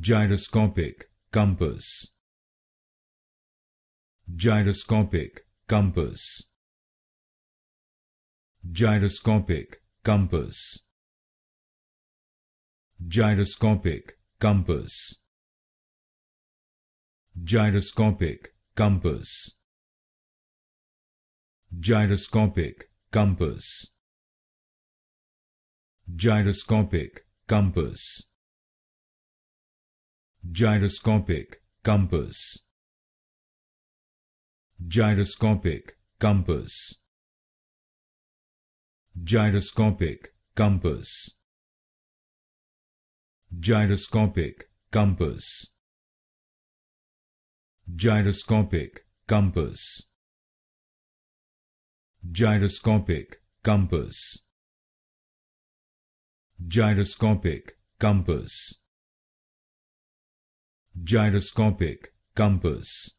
Gyroscopic compass. Gyroscopic compass. Gyroscopic compass. Gyroscopic compass. Gyroscopic compass. Gyroscopic compass. Gyroscopic compass. Gyroscopic compass. Gyroscopic compass. Gyroscopic compass. Gyroscopic compass. Gyroscopic compass. Gyroscopic compass. Gyroscopic compass. Gyroscopic compass.